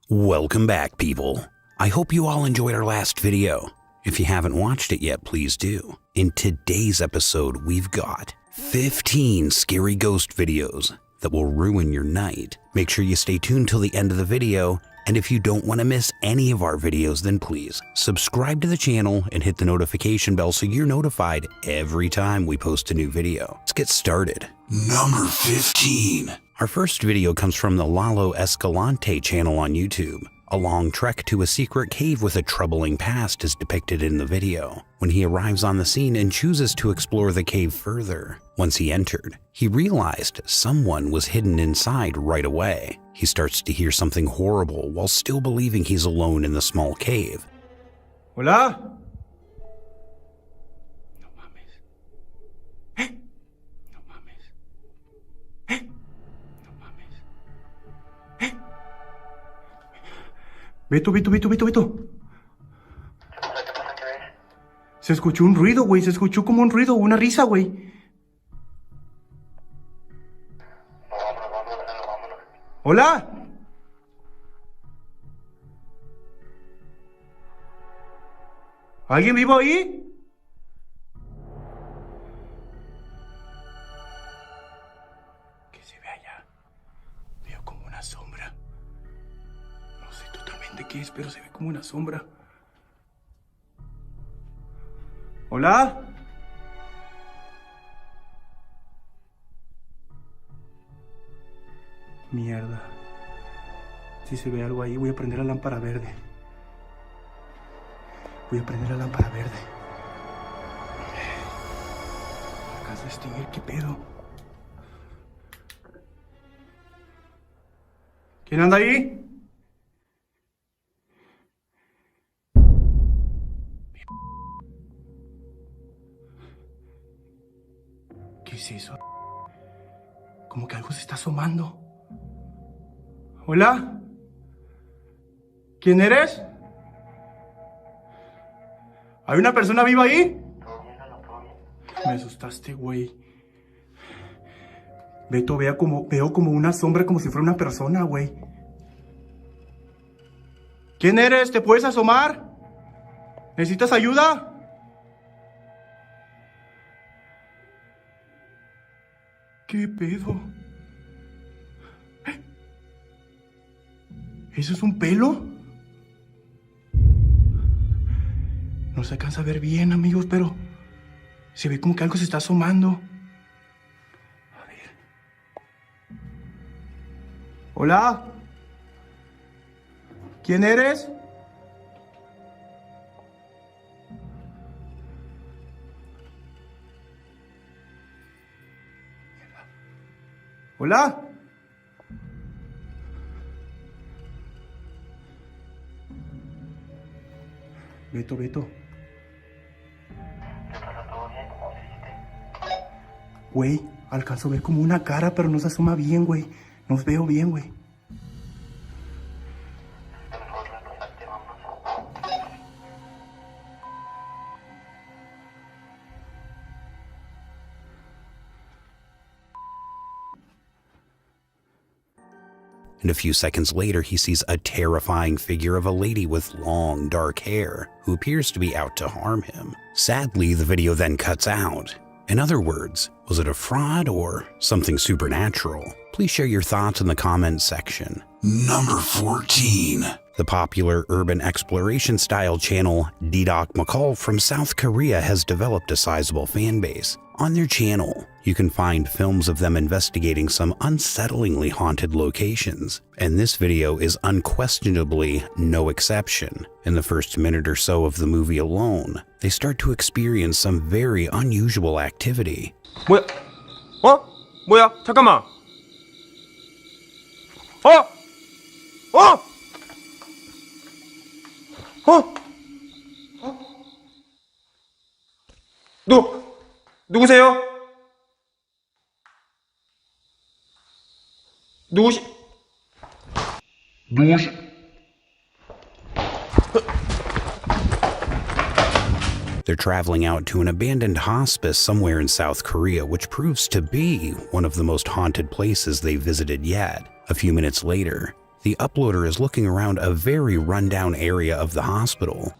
Welcome back, people. I hope you all enjoyed our last video. If you haven't watched it yet, please do. In today's episode, we've got 15 scary ghost videos that will ruin your night. Make sure you stay tuned till the end of the video, and if you don't want to miss any of our videos, then please subscribe to the channel and hit the notification bell so you're notified every time we post a new video. Let's get started. Number 15. Our first video comes from the Lalo Escalante channel on YouTube. A long trek to a secret cave with a troubling past is depicted in the video. When he arrives on the scene and chooses to explore the cave further, once he entered, he realized someone was hidden inside right away. He starts to hear something horrible while still believing he's alone in the small cave. Hola. Beto. Se escuchó un ruido, güey. Se escuchó como un ruido, una risa, güey. Hola. ¿Alguien vivo ahí? ¿Qué se ve allá? Veo como una sombra. No sé totalmente qué es, pero se ve como una sombra. ¿Hola? Mierda. Si se ve algo ahí, voy a prender la lámpara verde. Voy a prender la lámpara verde. ¿Alcanzo a distinguir qué pedo? ¿Quién anda ahí? ¿Qué es eso? Como que algo se está asomando. ¿Hola? ¿Quién eres? ¿Hay una persona viva ahí? Me asustaste, güey. Beto, veo como una sombra, como si fuera una persona, güey. ¿Quién eres? ¿Te puedes asomar? ¿Necesitas ayuda? ¿Qué pedo? ¿Eso es un pelo? No se alcanza a ver bien, amigos, pero se ve como que algo se está asomando. A ver. ¿Hola? ¿Quién eres? ¿Hola? Beto. Güey, alcanzo a ver como una cara, pero no se asoma bien, güey. No veo bien, güey. And a few seconds later, he sees a terrifying figure of a lady with long, dark hair who appears to be out to harm him. Sadly, the video then cuts out. In other words, was it a fraud or something supernatural? Please share your thoughts in the comments section. Number 14. The popular urban exploration style channel Dedoc McCall from South Korea has developed a sizable fan base. On their channel, you can find films of them investigating some unsettlingly haunted locations, and this video is unquestionably no exception. In the first minute or so of the movie alone, they start to experience some very unusual activity. 뭐야? 잠깐만. 누구세요? They're traveling out to an abandoned hospice somewhere in South Korea, which proves to be one of the most haunted places they've visited yet. A few minutes later, the uploader is looking around a very rundown area of the hospital.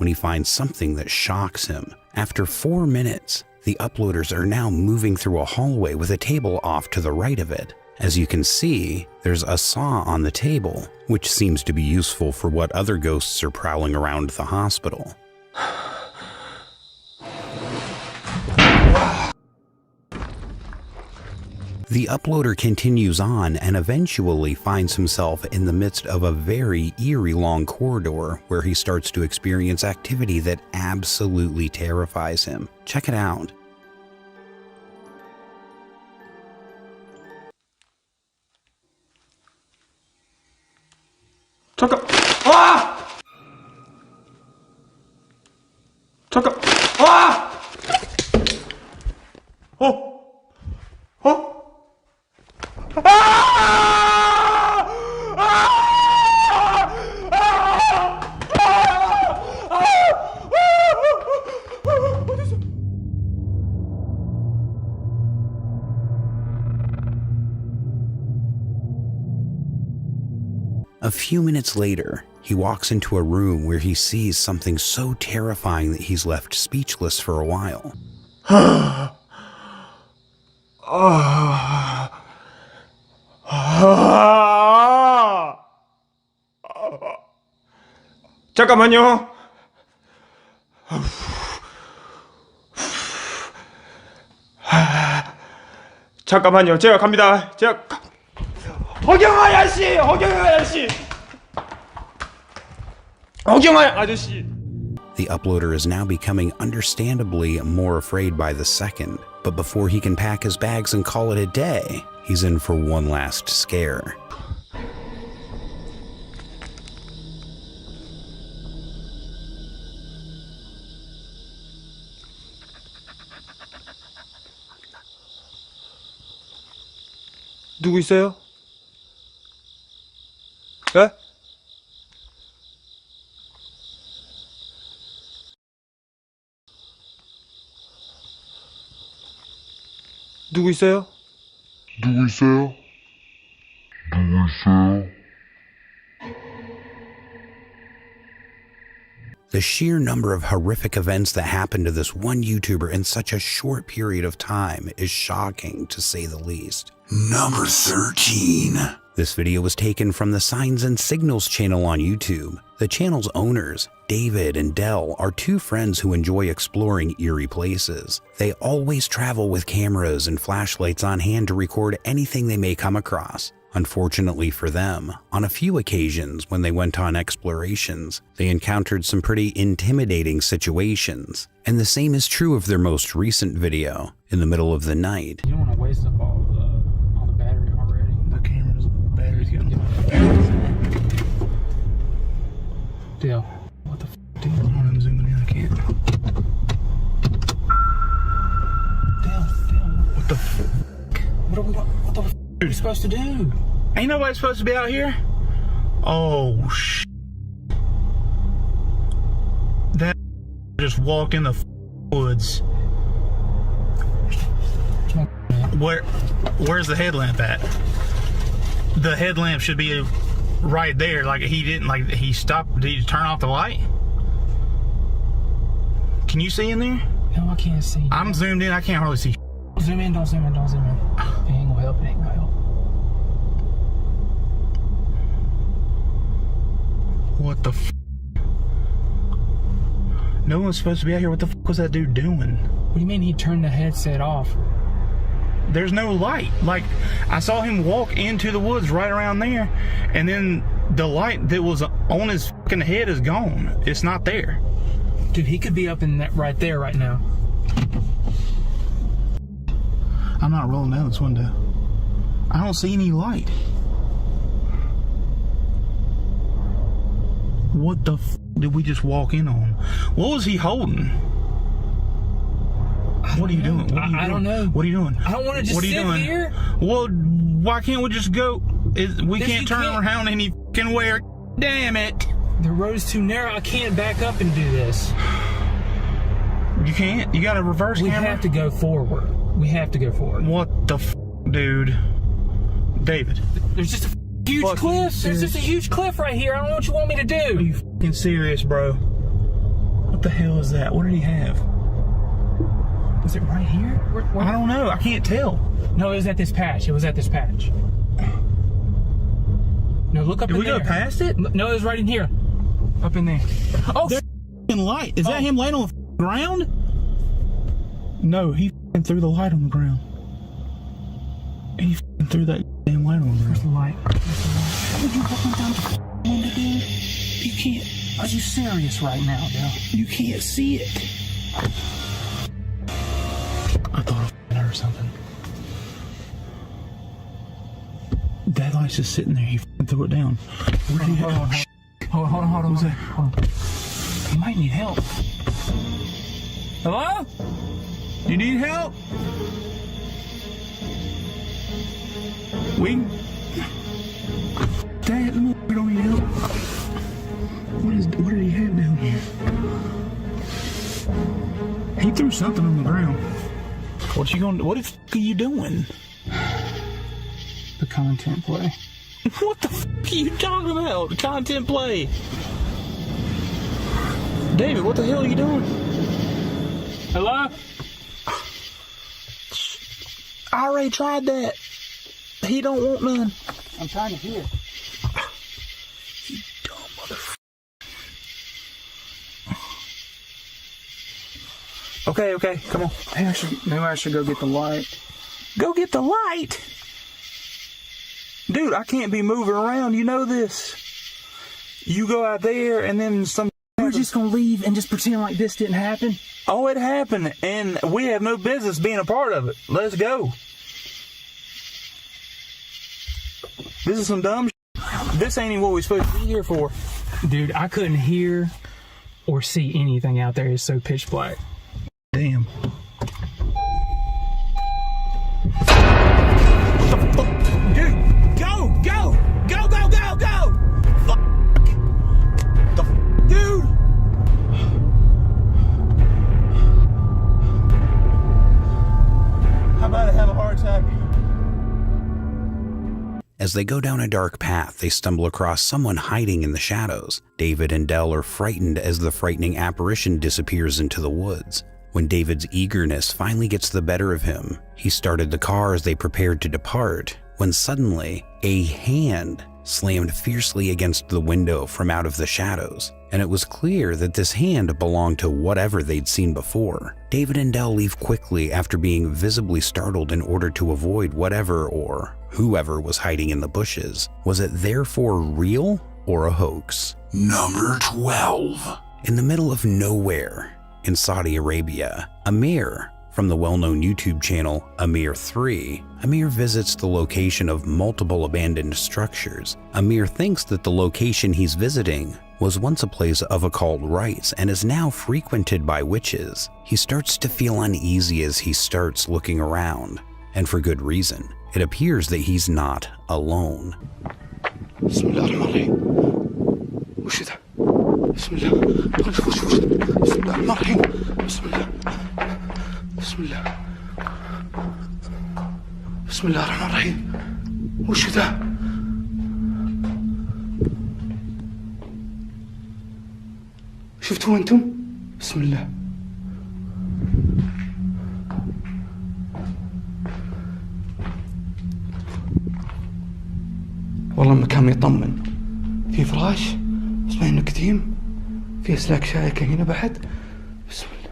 When he finds something that shocks him. After 4 minutes, the uploaders are now moving through a hallway with a table off to the right of it. As you can see, there's a saw on the table, which seems to be useful for what other ghosts are prowling around the hospital. The uploader continues on and eventually finds himself in the midst of a very eerie long corridor where he starts to experience activity that absolutely terrifies him. Check it out. 잠깐! 아! 잠깐! 아! A few minutes later, he walks into a room where he sees something so terrifying that he's left speechless for a while. 잠깐만요. 잠깐만요. 제가 갑니다. 허경아 아저씨! The uploader is now becoming understandably more afraid by the second, but before he can pack his bags and call it a day, he's in for one last scare. 누구 있어요? 예? 누구 있어요? The sheer number of horrific events that happened to this one YouTuber in such a short period of time is shocking, to say the least. Number 13. This video was taken from the Signs and Signals channel on YouTube. The channel's owners, David and Dell, are two friends who enjoy exploring eerie places. They always travel with cameras and flashlights on hand to record anything they may come across. Unfortunately for them, on a few occasions when they went on explorations, they encountered some pretty intimidating situations. And the same is true of their most recent video, in the middle of the night. You don't want to waste up all the battery already. The camera's battery's getting Dale, what the f, dude? I'm zooming in, I can't. Dale, What the f? what the f are you supposed to do? Ain't nobody supposed to be out here? Oh, sh. That just walked in the woods. Where's the headlamp at? The headlamp should be right there. Like he didn't, like he stopped. Did he turn off the light? Can you see in there? No, I can't see. I'm zoomed in. I can't hardly see. Zoom in, don't zoom in. It ain't gonna help, What the f? No one's supposed to be out here. What the f was that dude doing? What do you mean he turned the headset off? There's no light. Like, I saw him walk into the woods right around there, and then the light that was on his fucking head is gone. It's not there. Dude, he could be up in that right there right now. I'm not rolling down this window. I don't see any light. What the f? did we just walk in on? What was he holding? What are you doing? I don't know. What are you doing? I don't want to just sit here. Well, why can't we just go? We can't turn around any fucking where. Damn it. The road's too narrow. I can't back up and do this. You can't? You got a reverse camera? We have to go forward. We have to go forward. What the dude? David. There's just a huge cliff. There's just a huge cliff right here. I don't know what you want me to do. Are you fucking serious, bro? What the hell is that? What did he have? Was it right here? Where? I don't know. I can't tell. No, it was at this patch. It was at this patch. No, look up in there. Did we go past it? No, it was right in here. Up in there. Oh, there's light. Is that him laying on the ground? No, he threw the light on the ground. He threw that damn light on the ground. Where's the light? How would you walk down the window, dude? You can't. Are you serious right now, Bill? You can't see it. I thought I heard something. That light's just sitting there. He threw it down. Where did he Hold on. What was that? Hold on. He might need help. Hello? You need help? Dad, we don't need help. What did he have down here? He threw something on the ground. What are you doing? The content play. What the f are you talking about? The content play. David, what the hell are you doing? Hello? I already tried that. He don't want none. I'm trying to hear. You dumb motherfucker. Okay, come on. Maybe I should go get the light. Go get the light? Dude, I can't be moving around. You know this. You go out there and then We're just gonna leave and just pretend like this didn't happen? Oh, it happened, and we have no business being a part of it. Let's go. This is some dumb shit. This ain't even what we're supposed to be here for. Dude, I couldn't hear or see anything out there. It's so pitch black. Damn. Dude, go! Fuck. Dude! How about I have a heart attack? As they go down a dark path, they stumble across someone hiding in the shadows. David and Dell are frightened as the frightening apparition disappears into the woods. When David's eagerness finally gets the better of him, he started the car as they prepared to depart, when suddenly, a hand slammed fiercely against the window from out of the shadows, and it was clear that this hand belonged to whatever they'd seen before. David and Dell leave quickly after being visibly startled in order to avoid whatever or whoever was hiding in the bushes. Was it therefore real or a hoax? Number 12. In the middle of nowhere, in Saudi Arabia, Amir, from the well-known YouTube channel Amir3, Amir visits the location of multiple abandoned structures. Amir thinks that the location he's visiting was once a place of occult rites and is now frequented by witches. He starts to feel uneasy as he starts looking around, and for good reason. It appears that he's not alone. بسم الله بسم الله الرحمن الرحيم بسم الله بسم الله بسم الله الرحمن الرحيم وش ذا شفتوا انتم بسم الله والله المكان يطمن في فراش اسمه انه قديم في اسلاك شائكه هنا بعد بسم الله.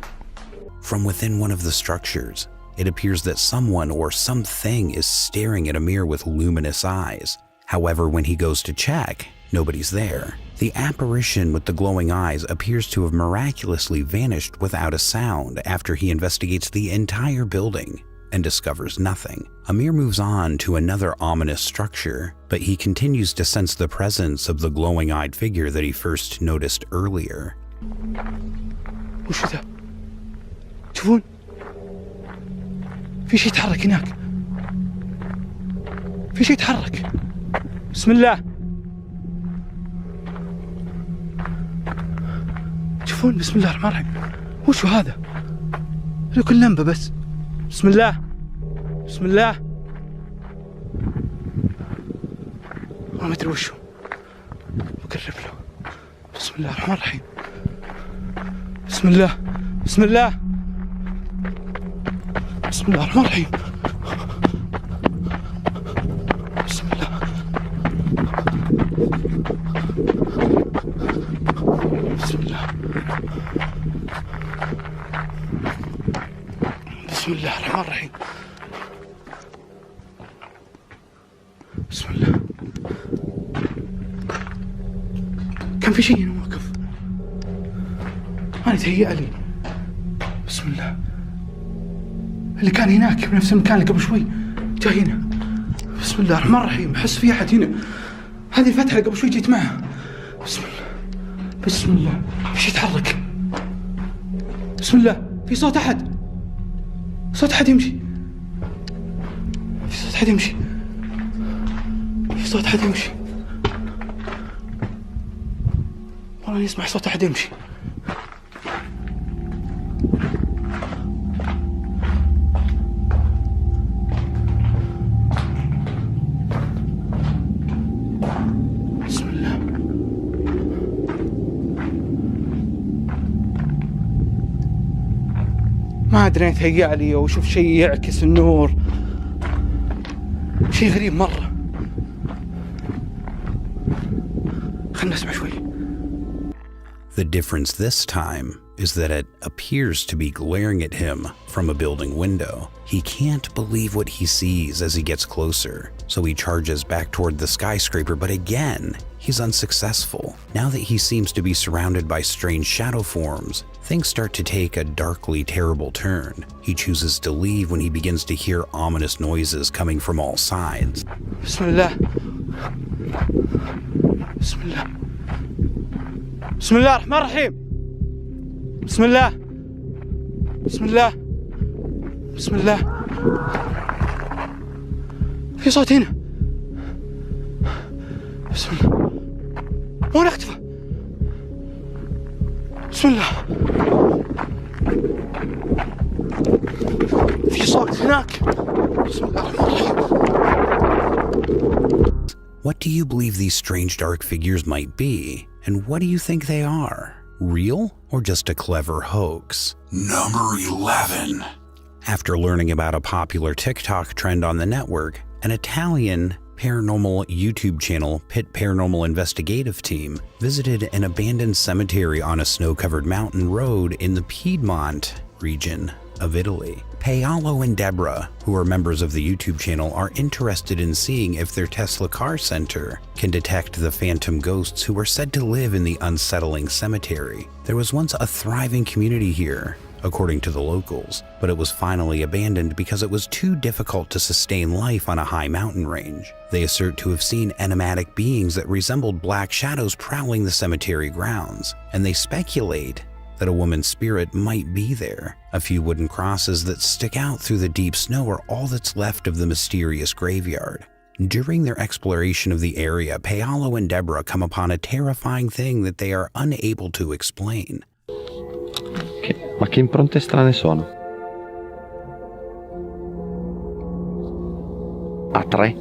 From within one of the structures, it appears that someone or something is staring at Amir with luminous eyes. However, when he goes to check, nobody's there. The apparition with the glowing eyes appears to have miraculously vanished without a sound after he investigates the entire building. and discovers nothing. Amir moves on to another ominous structure, but he continues to sense the presence of the glowing-eyed figure that he first noticed earlier. وش ذا؟ تشوفون؟ في شيء يتحرك هناك. في شيء يتحرك. بسم الله. تشوفون؟ بسم الله الرحمن الرحيم. وشو هذا؟ هذا كل لمبة بس. بسم الله. بسم الله. أنا ما أدري وشو. بقرب له. بسم الله الرحمن الرحيم. بسم الله. بسم الله. بسم الله الرحمن الرحيم. بسم الله. بسم الله. بسم الله الرحمن الرحيم. بسم الله. كان في شيء هنا واقف. أنا تهيأ لي. بسم الله. اللي كان هناك بنفس المكان اللي قبل شوي جاي هنا. بسم الله الرحمن الرحيم. أحس في أحد هنا. هذه الفتحة اللي قبل شوي جيت معها. بسم الله. بسم الله. في شيء يتحرك. بسم الله. في صوت أحد. صوت أحد يمشي. في صوت أحد يمشي. في صوت أحد يمشي. والله يسمع صوت أحد يمشي. بسم الله. ما أدري يتهيأ لي أو أشوف شيء يعكس النور. شيء غريب مرة. خلنا نسمع شوي. The difference this time is that it appears to be glaring at him from a building window. He can't believe what he sees as he gets closer, so he charges back toward the skyscraper, but again, he's unsuccessful. Now that he seems to be surrounded by strange shadow forms, things start to take a darkly terrible turn. He chooses to leave when he begins to hear ominous noises coming from all sides. Bismillah. Bismillah. Bismillah ar-Rahman ar-Rahim. Bismillah. Bismillah. Bismillah. في صوت هنا. بسم الله. وين اختفى؟ بسم الله. في صوت هناك. بسم الله الرحمن الرحيم. What do you believe these strange dark figures might be? And what do you think they are? Real or just a clever hoax? Number 11. After learning about a popular TikTok trend on the network, an Italian paranormal YouTube channel, Pit Paranormal Investigative Team, visited an abandoned cemetery on a snow-covered mountain road in the Piedmont region of Italy. Paolo and Deborah, who are members of the YouTube channel, are interested in seeing if their Tesla car center can detect the phantom ghosts who are said to live in the unsettling cemetery. There was once a thriving community here, according to the locals, but it was finally abandoned because it was too difficult to sustain life on a high mountain range. They assert to have seen enigmatic beings that resembled black shadows prowling the cemetery grounds, and they speculate that a woman's spirit might be there. A few wooden crosses that stick out through the deep snow are all that's left of the mysterious graveyard. During their exploration of the area, Paolo and Deborah come upon a terrifying thing that they are unable to explain. Ma che impronte strane sono? A3.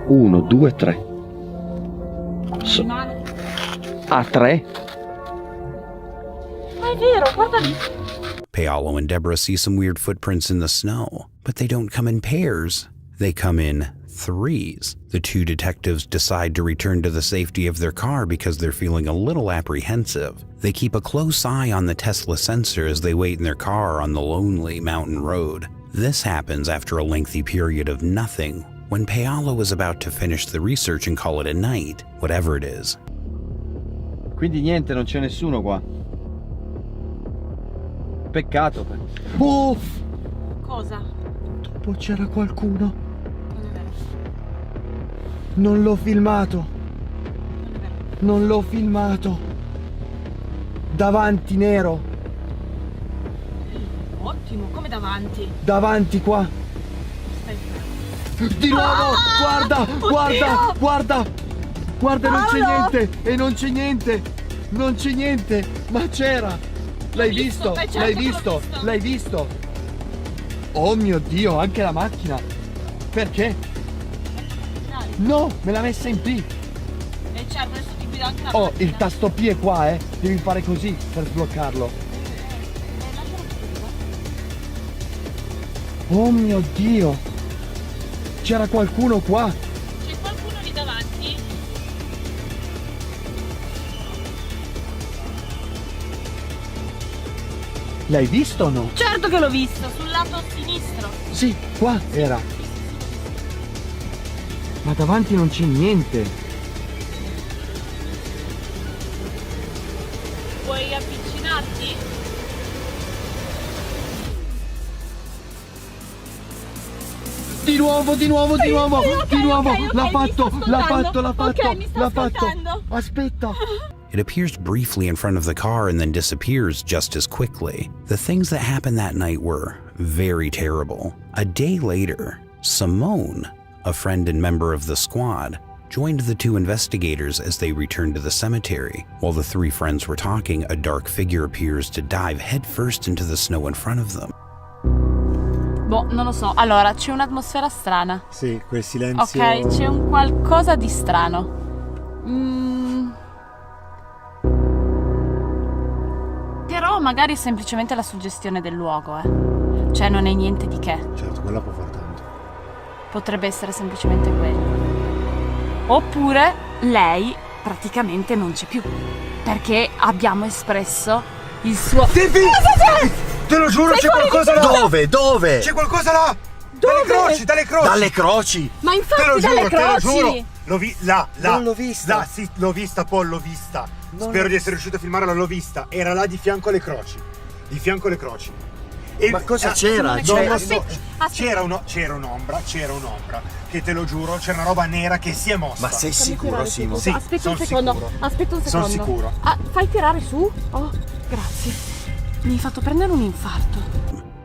1, 2, 3. A3. Ma è vero, guarda lì. Paolo and Deborah see some weird footprints in the snow, but they don't come in pairs. They come in threes. The two detectives decide to return to the safety of their car because they're feeling a little apprehensive. They keep a close eye on the Tesla sensor as they wait in their car on the lonely mountain road. This happens after a lengthy period of nothing. When Paolo was about to finish the research and call it a night, whatever it is. Quindi niente, non c'è nessuno qua. Peccato. Oh! Cosa? Dopo c'era qualcuno. Non è vero. Non l'ho filmato. Non è vero. Non l'ho filmato. Davanti nero. Ottimo, come davanti. Davanti qua. Stai fermo. Di nuovo! Guarda! Guarda! Oddio! Guarda! Guarda, non c'è Paolo! niente! E non c'è niente! Non c'è niente! Ma c'era! L'hai visto? beh, certo L'hai che l'ho visto? visto. L'hai visto? Oh mio Dio, anche la macchina! Perché? Dai. No, me l'ha messa in P! E certo, adesso ti guido anche la Oh, macchina. il tasto P è qua, eh! Devi fare così per sbloccarlo. Oh mio Dio! C'era qualcuno qua! C'è qualcuno lì davanti? L'hai visto o no? Certo che l'ho visto, sul lato sinistro. Sì, qua era. Ma davanti non c'è niente. Vuoi avvicinarti? Di nuovo, di nuovo, di nuovo, ok, di nuovo. ok, L'ha mi fatto, sta l'ha ascoltando. fatto, l'ha fatto, Ok, mi sta l'ha fatto. ascoltando. Aspetta. It appears briefly in front of the car and then disappears just as quickly. The things that happened that night were very terrible. A day later, Simone, a friend and member of the squad, joined the two investigators as they returned to the cemetery. While the three friends were talking, a dark figure appears to dive headfirst into the snow in front of them. Boh, non lo so. Allora, c'è un'atmosfera strana. Sì, quel silenzio. Ok, c'è un qualcosa di strano. Però magari è semplicemente la suggestione del luogo, eh. Cioè non è niente di che. Certo, quella può far tanto. Potrebbe essere semplicemente quello. Oppure lei praticamente non c'è più. Perché abbiamo espresso il suo... Te lo giuro, c'è qualcosa là! Dove? Dove? C'è qualcosa là! Dalle croci, dalle croci! Dalle croci! Ma infatti Te lo dalle giuro, te lo croci! giuro! L'ho là! Non l'ho vista. Là, sì, l'ho vista, Paul, l'ho vista. Spero di essere riuscito a filmarla, l'ho vista. Era là di fianco alle croci. Di fianco alle croci. E, Ma cosa c'era? no, C'era- aspetta. c'era un'ombra, che te lo giuro, c'era una roba nera che si è mossa. Ma sei sicuro, Simo? Sì, Aspetta un son secondo, sicuro. aspetta un Son secondo. sicuro. Ah, fai tirare su? Oh, grazie. Mi hai fatto prendere un infarto.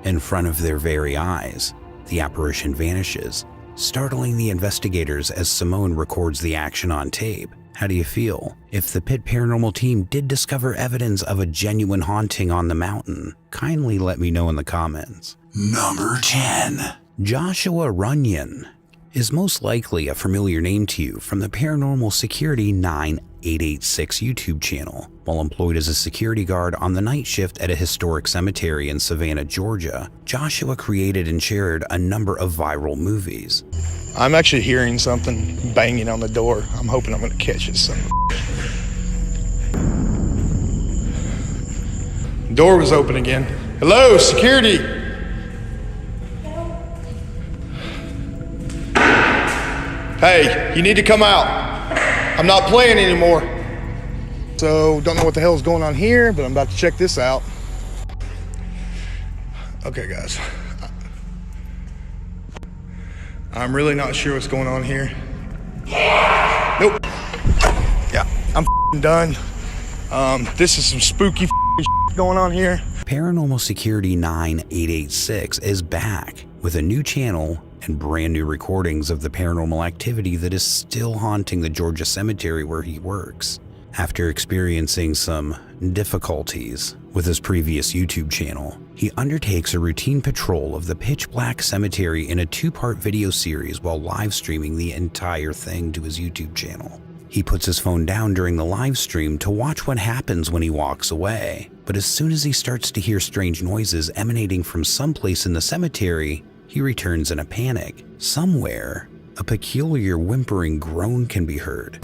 In front of their very eyes, the apparition vanishes, startling the investigators as Simone records the action on tape. How do you feel? If the Pitt Paranormal team did discover evidence of a genuine haunting on the mountain, kindly let me know in the comments. Number 10. Joshua Runyon is most likely a familiar name to you from the Paranormal Security 9886 YouTube channel. While employed as a security guard on the night shift at a historic cemetery in Savannah, Georgia, Joshua created and shared a number of viral movies. I'm actually hearing something banging on the door. I'm hoping I'm gonna catch it. Son of a... Door was open again. Hello, security. Hey, you need to come out. I'm not playing anymore. So, don't know what the hell's going on here, but I'm about to check this out. Okay, guys. I'm really not sure what's going on here. Nope. Yeah, I'm done. This is some spooky going on here. Paranormal Security 9886 is back with a new channel and brand new recordings of the paranormal activity that is still haunting the Georgia cemetery where he works. After experiencing some difficulties with his previous YouTube channel, he undertakes a routine patrol of the pitch black cemetery in a 2-part video series while live streaming the entire thing to his YouTube channel. He puts his phone down during the live stream to watch what happens when he walks away, but as soon as he starts to hear strange noises emanating from someplace in the cemetery, he returns in a panic. Somewhere, a peculiar whimpering groan can be heard.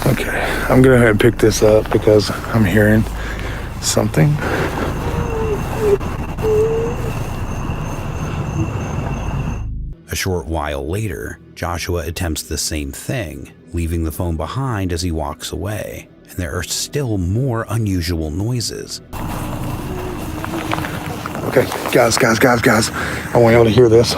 Okay, I'm gonna go ahead and pick this up because I'm hearing something. A short while later, Joshua attempts the same thing, leaving the phone behind as he walks away, and there are still more unusual noises. Okay, guys. I want y'all to hear this.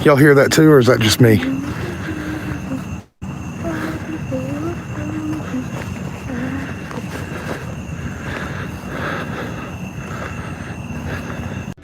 Y'all hear that too, or is that just me?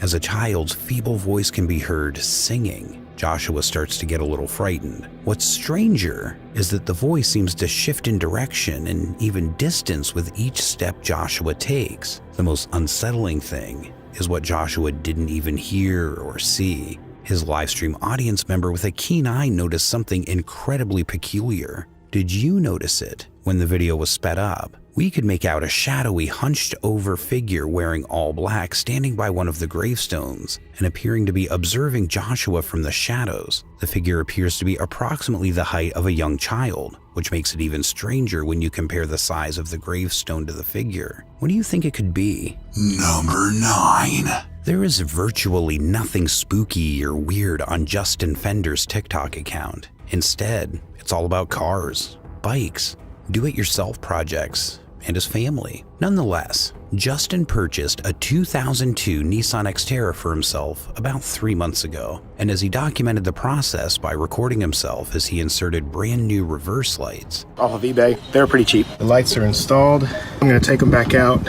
As a child's feeble voice can be heard singing, Joshua starts to get a little frightened. What's stranger is that the voice seems to shift in direction and even distance with each step Joshua takes. The most unsettling thing is what Joshua didn't even hear or see. His livestream audience member with a keen eye noticed something incredibly peculiar. Did you notice it when the video was sped up? We could make out a shadowy, hunched-over figure wearing all black standing by one of the gravestones and appearing to be observing Joshua from the shadows. The figure appears to be approximately the height of a young child, which makes it even stranger when you compare the size of the gravestone to the figure. What do you think it could be? Number 9. There is virtually nothing spooky or weird on Justin Fender's TikTok account. Instead, it's all about cars, bikes, do-it-yourself projects, and his family. Nonetheless, Justin purchased a 2002 Nissan Xterra for himself about 3 months ago, and as he documented the process by recording himself as he inserted brand new reverse lights. Off of eBay, they're pretty cheap. The lights are installed. I'm gonna take them back out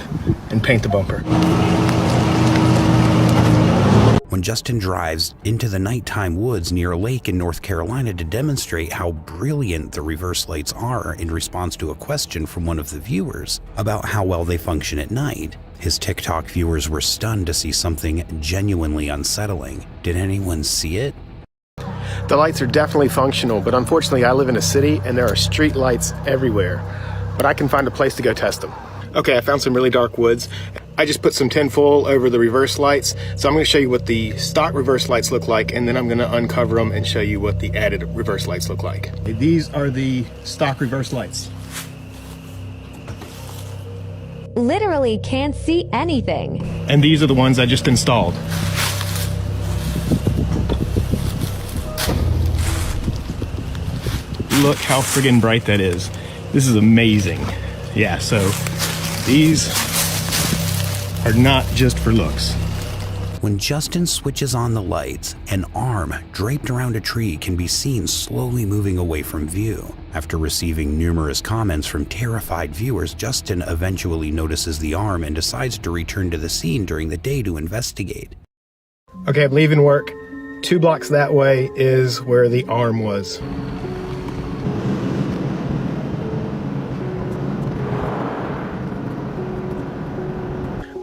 and paint the bumper. When Justin drives into the nighttime woods near a lake in North Carolina to demonstrate how brilliant the reverse lights are in response to a question from one of the viewers about how well they function at night, his TikTok viewers were stunned to see something genuinely unsettling. Did anyone see it? The lights are definitely functional, but unfortunately I live in a city and there are street lights everywhere. But I can find a place to go test them. Okay, I found some really dark woods. I just put some tinfoil over the reverse lights. So I'm gonna show you what the stock reverse lights look like, and then I'm gonna uncover them and show you what the added reverse lights look like. These are the stock reverse lights. Literally can't see anything. And these are the ones I just installed. Look how friggin' bright that is. This is amazing. Yeah, so these are not just for looks. When Justin switches on the lights, an arm draped around a tree can be seen slowly moving away from view. After receiving numerous comments from terrified viewers, Justin eventually notices the arm and decides to return to the scene during the day to investigate. Okay, I'm leaving work. 2 blocks that way is where the arm was.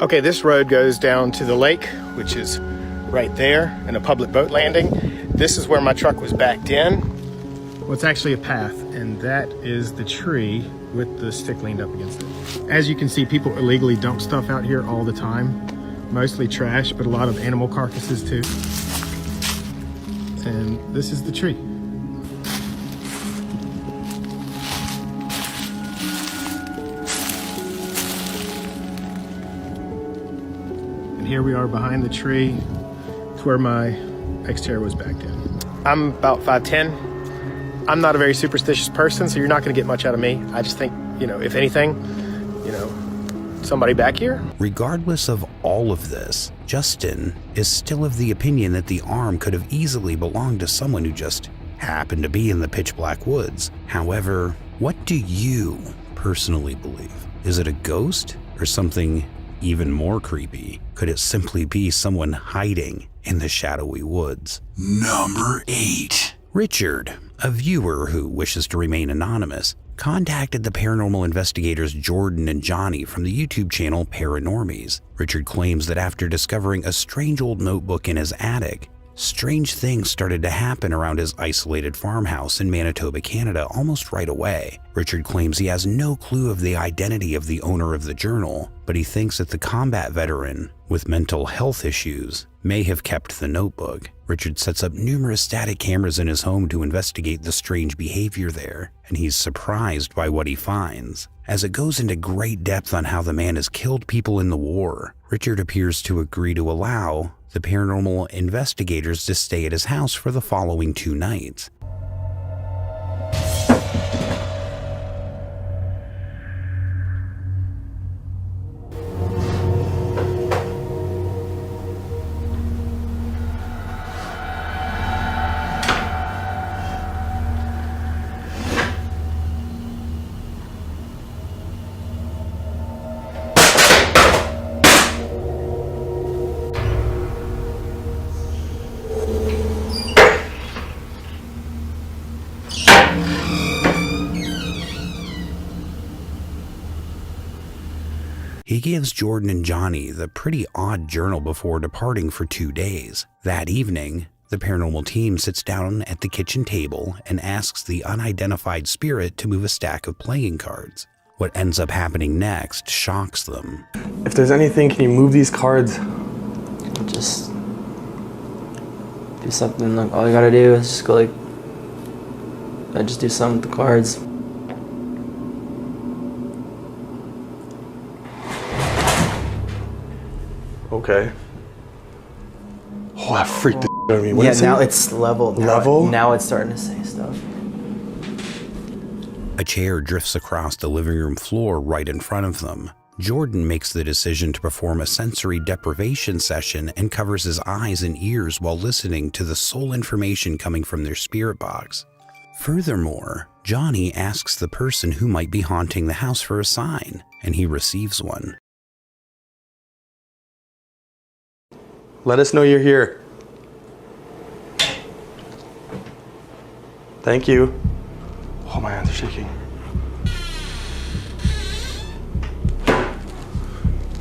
Okay, this road goes down to the lake, which is right there, and a public boat landing. This is where my truck was backed in. Well, it's actually a path, and that is the tree with the stick leaned up against it. As you can see, people illegally dump stuff out here all the time. Mostly trash, but a lot of animal carcasses too. And this is the tree. Here we are behind the tree. It's where my Xterra was backed in. I'm about 5'10". I'm not a very superstitious person, so you're not gonna get much out of me. I just think, if anything, somebody back here. Regardless of all of this, Justin is still of the opinion that the arm could have easily belonged to someone who just happened to be in the pitch black woods. However, what do you personally believe? Is it a ghost or something even more creepy? Could it simply be someone hiding in the shadowy woods? Number 8. Richard, a viewer who wishes to remain anonymous, contacted the paranormal investigators Jordan and Johnny from the YouTube channel Paranormies. Richard claims that after discovering a strange old notebook in his attic, strange things started to happen around his isolated farmhouse in Manitoba, Canada almost right away. Richard claims he has no clue of the identity of the owner of the journal, but he thinks that the combat veteran with mental health issues may have kept the notebook. Richard sets up numerous static cameras in his home to investigate the strange behavior there, and he's surprised by what he finds. As it goes into great depth on how the man has killed people in the war, Richard appears to agree to allow the paranormal investigators to stay at his house for the following 2 nights. He gives Jordan and Johnny the pretty odd journal before departing for 2 days. That evening, the paranormal team sits down at the kitchen table and asks the unidentified spirit to move a stack of playing cards. What ends up happening next shocks them. If there's anything, can you move these cards? Just do something. Like, all you gotta do is just go like, I just do something with the cards. Okay. Oh, that freaked the out of me. What yeah, is now it? it's leveled. Level? Now it's starting to say stuff. A chair drifts across the living room floor right in front of them. Jordan makes the decision to perform a sensory deprivation session and covers his eyes and ears while listening to the sole information coming from their spirit box. Furthermore, Johnny asks the person who might be haunting the house for a sign, and he receives one. Let us know you're here. Thank you. Oh, my hands are shaking.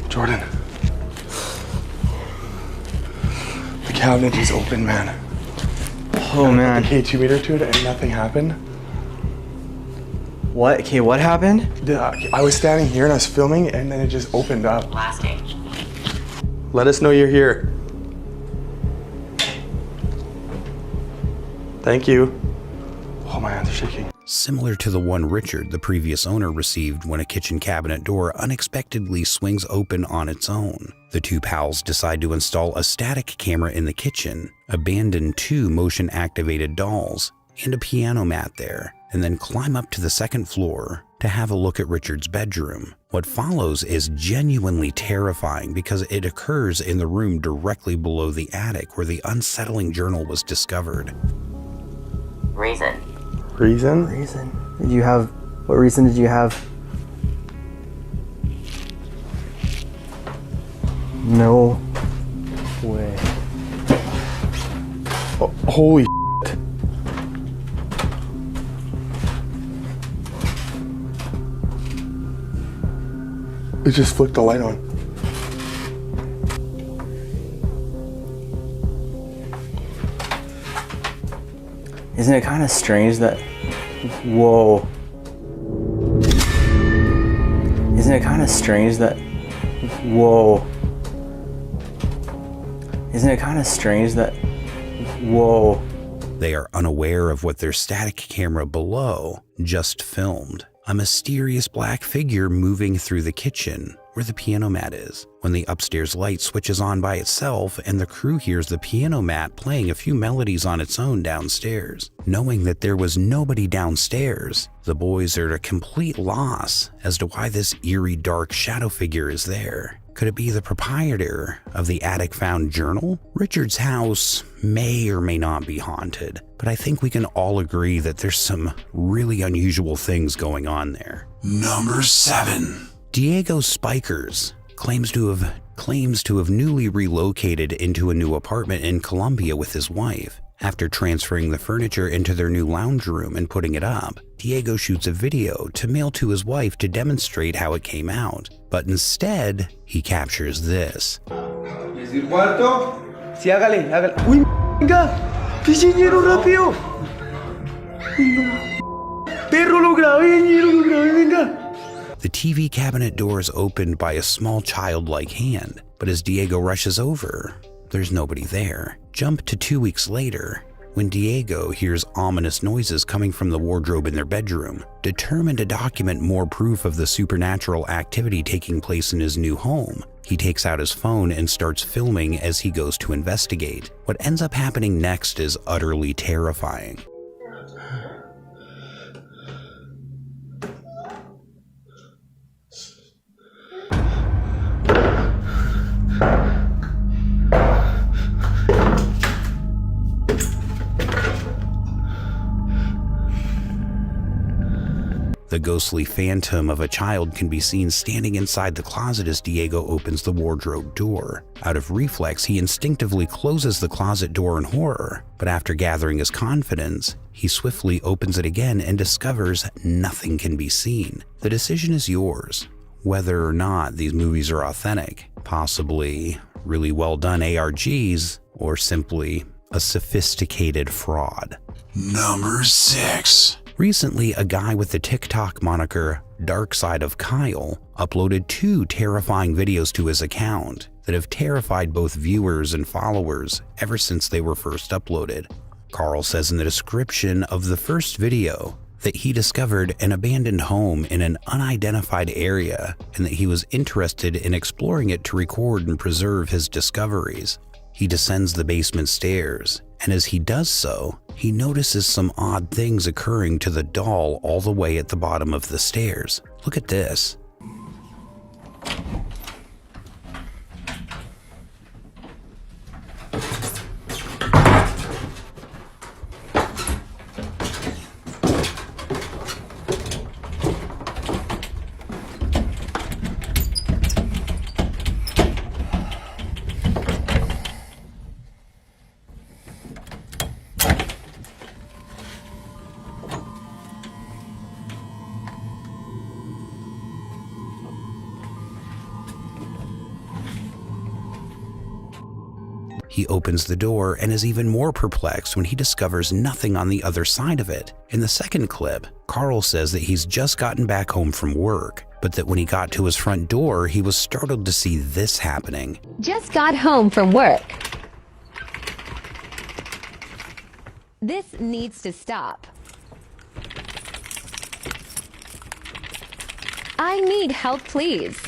Jordan. The cabinet is open, man. Oh, man. The K2 meter to it and nothing happened. What? Okay, what happened? I was standing here and I was filming and then it just opened up. Let us know you're here. Thank you. Oh, my hands are shaking. Similar to the one Richard, the previous owner, received when a kitchen cabinet door unexpectedly swings open on its own. The 2 pals decide to install a static camera in the kitchen, abandon 2 motion-activated dolls, and a piano mat there, and then climb up to the 2nd floor to have a look at Richard's bedroom. What follows is genuinely terrifying because it occurs in the room directly below the attic where the unsettling journal was discovered. Reason. Reason? Reason. Did you have? What reason did you have? No way. Oh, holy shit. It just flicked the light on. Isn't it kind of strange that, whoa. Isn't it kind of strange that, whoa. Isn't it kind of strange that, whoa. They are unaware of what their static camera below just filmed. A mysterious black figure moving through the kitchen where the piano mat is, when the upstairs light switches on by itself and the crew hears the piano mat playing a few melodies on its own downstairs. Knowing that there was nobody downstairs, the boys are at a complete loss as to why this eerie dark shadow figure is there. Could it be the proprietor of the attic found journal? Richard's house may or may not be haunted, but I think we can all agree that there's some really unusual things going on there. Number 7. Diego Spikers claims to have newly relocated into a new apartment in Colombia with his wife. After transferring the furniture into their new lounge room and putting it up, Diego shoots a video to mail to his wife to demonstrate how it came out. But instead, he captures this. ¿Es el cuarto? Sí, hágale, hágale. ¡Uy, venga! ¡Pichiñero, rápido! ¡Uy, no! ¡Perro, lo grabé, ñero, lo grabé, venga! The TV cabinet door is opened by a small childlike hand, but as Diego rushes over, there's nobody there. Jump to 2 weeks later, when Diego hears ominous noises coming from the wardrobe in their bedroom. Determined to document more proof of the supernatural activity taking place in his new home, he takes out his phone and starts filming as he goes to investigate. What ends up happening next is utterly terrifying. The ghostly phantom of a child can be seen standing inside the closet as Diego opens the wardrobe door. Out of reflex, he instinctively closes the closet door in horror, but after gathering his confidence, he swiftly opens it again and discovers nothing can be seen. The decision is yours, whether or not these movies are authentic, possibly really well done ARGs, or simply a sophisticated fraud. Number 6. Recently, a guy with the TikTok moniker Dark Side of Kyle uploaded 2 terrifying videos to his account that have terrified both viewers and followers ever since they were first uploaded. Carl says in the description of the first video that he discovered an abandoned home in an unidentified area and that he was interested in exploring it to record and preserve his discoveries. He descends the basement stairs, and as he does so, he notices some odd things occurring to the doll all the way at the bottom of the stairs. Look at this. He opens the door and is even more perplexed when he discovers nothing on the other side of it. In the second clip, Carl says that he's just gotten back home from work, but that when he got to his front door, he was startled to see this happening. Just got home from work. This needs to stop. I need help, please.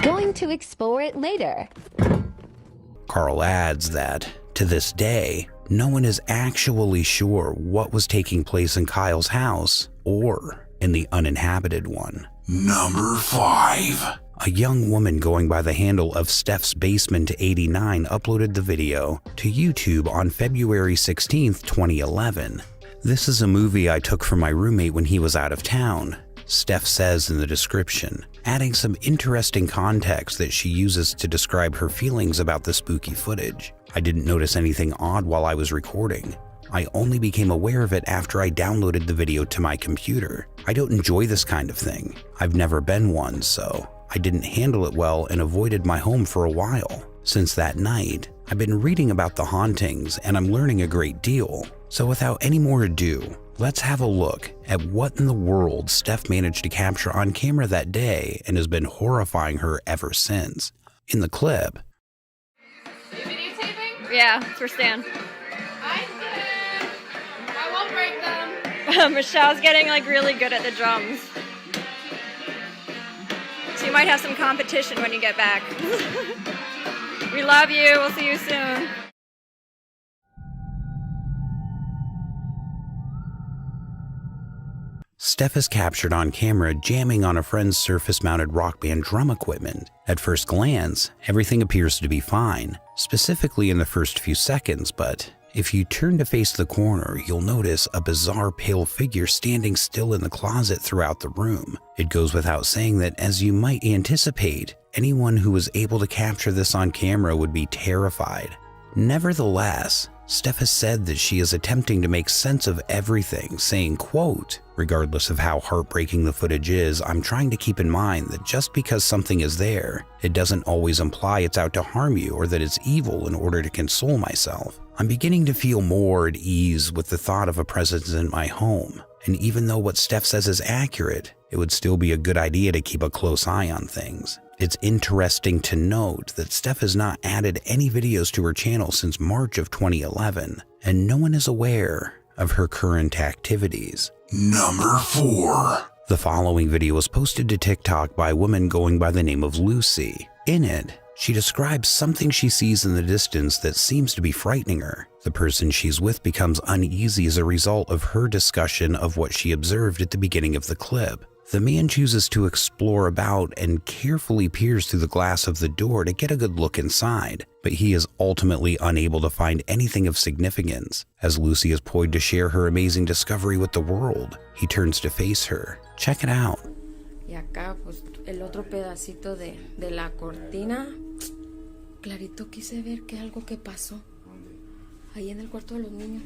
Going to explore it later. Carl adds that, to this day, no one is actually sure what was taking place in Kyle's house or in the uninhabited one. Number 5. A young woman going by the handle of Steph's Basement 89 uploaded the video to YouTube on February 16th, 2011. This is a movie I took from my roommate when he was out of town, Steph says in the description, adding some interesting context that she uses to describe her feelings about the spooky footage. I didn't notice anything odd while I was recording. I only became aware of it after I downloaded the video to my computer. I don't enjoy this kind of thing. I've never been one, so I didn't handle it well and avoided my home for a while. Since that night, I've been reading about the hauntings and I'm learning a great deal. So without any more ado, let's have a look at what in the world Steph managed to capture on camera that day and has been horrifying her ever since. In the clip, Are you videotaping? Yeah, it's for Stan. I won't break them. Michelle's getting really good at the drums. So you might have some competition when you get back. We love you. We'll see you soon. Steph is captured on camera jamming on a friend's surface-mounted rock band drum equipment. At first glance, everything appears to be fine, specifically in the first few seconds, but if you turn to face the corner, you'll notice a bizarre pale figure standing still in the closet throughout the room. It goes without saying that, as you might anticipate, anyone who was able to capture this on camera would be terrified. Nevertheless, Steph has said that she is attempting to make sense of everything, saying, quote, "Regardless of how heartbreaking the footage is, I'm trying to keep in mind that just because something is there, it doesn't always imply it's out to harm you or that it's evil in order to console myself. I'm beginning to feel more at ease with the thought of a presence in my home, and even though what Steph says is accurate, it would still be a good idea to keep a close eye on things." It's interesting to note that Steph has not added any videos to her channel since March of 2011, and no one is aware of her current activities. Number 4. The following video was posted to TikTok by a woman going by the name of Lucy. In it, she describes something she sees in the distance that seems to be frightening her. The person she's with becomes uneasy as a result of her discussion of what she observed at the beginning of the clip. The man chooses to explore about and carefully peers through the glass of the door to get a good look inside, but he is ultimately unable to find anything of significance. As Lucy is poised to share her amazing discovery with the world, he turns to face her. Check it out. Y acá, pues, el otro pedacito de la cortina. Clarito quise ver que algo que pasó. Ahí en el cuarto de los niños.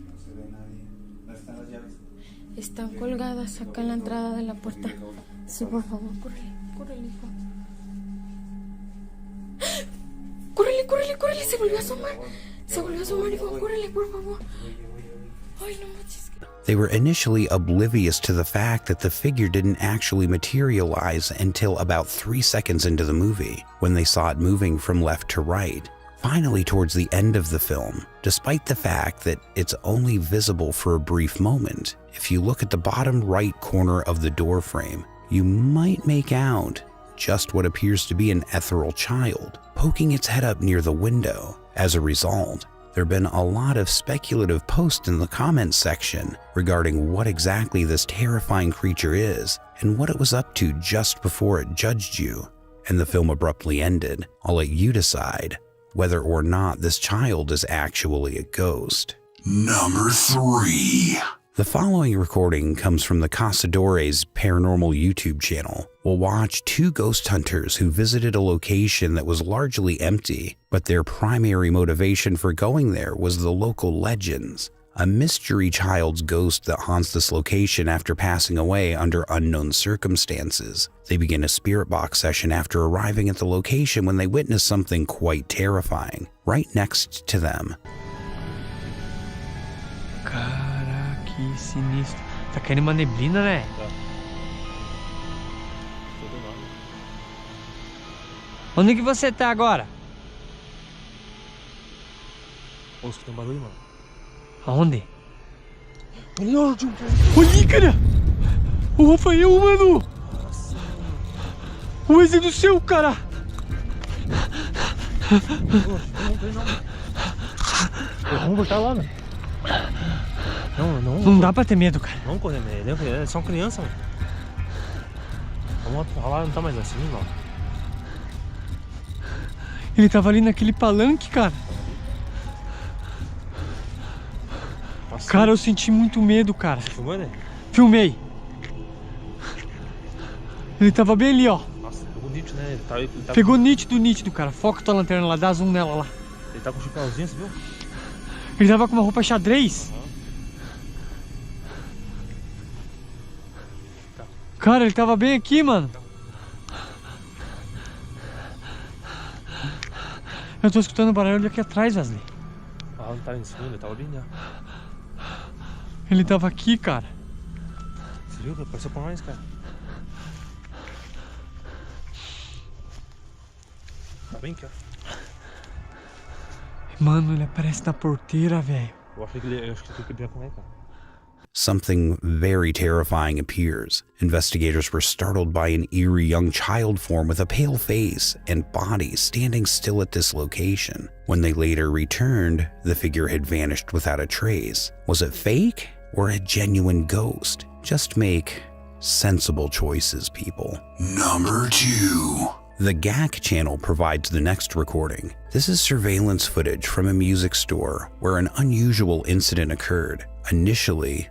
No se ve nadie. ¿Dónde están las llaves? Están colgadas acá en la entrada de la puerta. Sí, por favor, córrele, córrele, hijo. Córrele, córrele, córrele, se volvió a asomar. Se volvió a asomar, hijo, córrele, por favor. Ay, no manches. They were initially oblivious to the fact that the figure didn't actually materialize until about 3 seconds into the movie, when they saw it moving from left to right. Finally, towards the end of the film, despite the fact that it's only visible for a brief moment, if you look at the bottom right corner of the door frame, you might make out just what appears to be an ethereal child poking its head up near the window. As a result, there have been a lot of speculative posts in the comments section regarding what exactly this terrifying creature is and what it was up to just before it judged you, and the film abruptly ended. I'll let you decide whether or not this child is actually a ghost. Number 3. The following recording comes from the Casadores Paranormal YouTube channel. We'll watch 2 ghost hunters who visited a location that was largely empty, but their primary motivation for going there was the local legends. A mystery child's ghost that haunts this location after passing away under unknown circumstances. They begin a spirit box session after arriving at the location when they witness something quite terrifying right next to them. Cara, que sinistro. Tá caindo uma neblina, né? Onde que você tá agora? Ouço que tem barulho, mano. Aonde? Olha, olha, cara! O Rafael, mano! O Wesley do céu, cara! Vamos voltar lá, mano. Não dá pra ter medo, cara. Vamos correr, né? É só criança, mano. Vamos lá, não tá mais assim, mano. Ele tava ali naquele palanque, cara. Cara, eu senti muito medo, cara. Você filmou, né? Filmei. Ele tava bem ali, ó. Nossa, pegou nítido, né? Ele tá pegou nítido, cara. Foca tua lanterna lá, dá zoom nela lá. Ele tá com o chapéuzinho, você viu? Ele tava com uma roupa xadrez. Cara, ele tava bem aqui, mano. Eu tô escutando barulho aqui atrás, Wesley. Ah, não tá em cima, ele tava bem ali. Ele tava aqui, cara. Você viu? Apareceu pra nós, cara. Tá bem aqui, ó. Mano, ele aparece na porteira, velho. Eu acho que ele queria comer, cara. Something very terrifying appears. Investigators were startled by an eerie young child form with a pale face and body standing still at this location. When they later returned, the figure had vanished without a trace. Was it fake or a genuine ghost? Just make sensible choices, people. Number 2. The GAC channel provides the next recording. This is surveillance footage from a music store where an unusual incident occurred. Initially,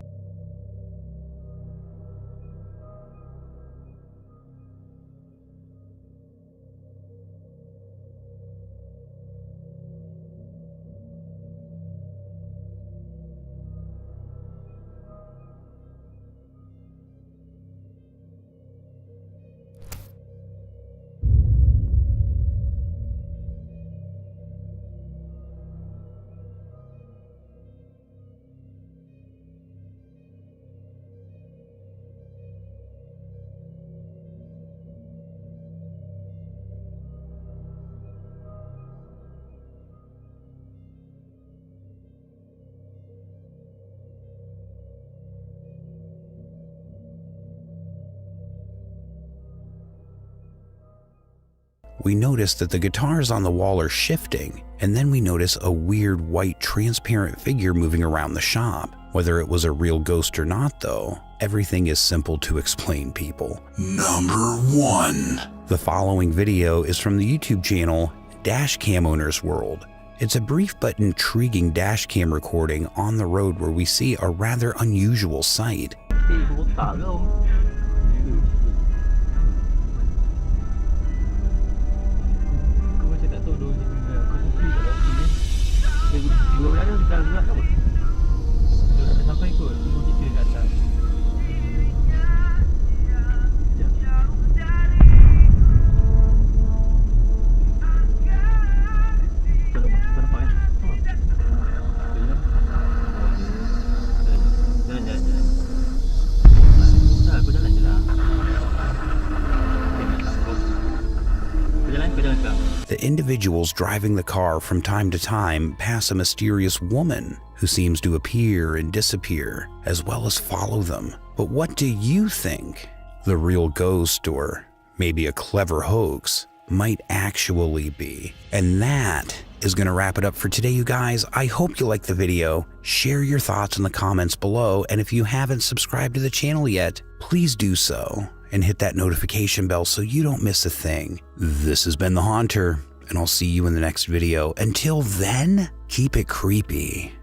we notice that the guitars on the wall are shifting, and then we notice a weird white transparent figure moving around the shop. Whether it was a real ghost or not though, everything is simple to explain, people. Number 1. The following video is from the YouTube channel Dashcam Owner's World. It's a brief but intriguing dashcam recording on the road where we see a rather unusual sight. The individuals driving the car from time to time pass a mysterious woman who seems to appear and disappear, as well as follow them. But what do you think the real ghost, or maybe a clever hoax, might actually be? And that is going to wrap it up for today, you guys. I hope you liked the video. Share your thoughts in the comments below, and if you haven't subscribed to the channel yet, please do so. And hit that notification bell so you don't miss a thing. This has been The Haunter, and I'll see you in the next video. Until then, keep it creepy.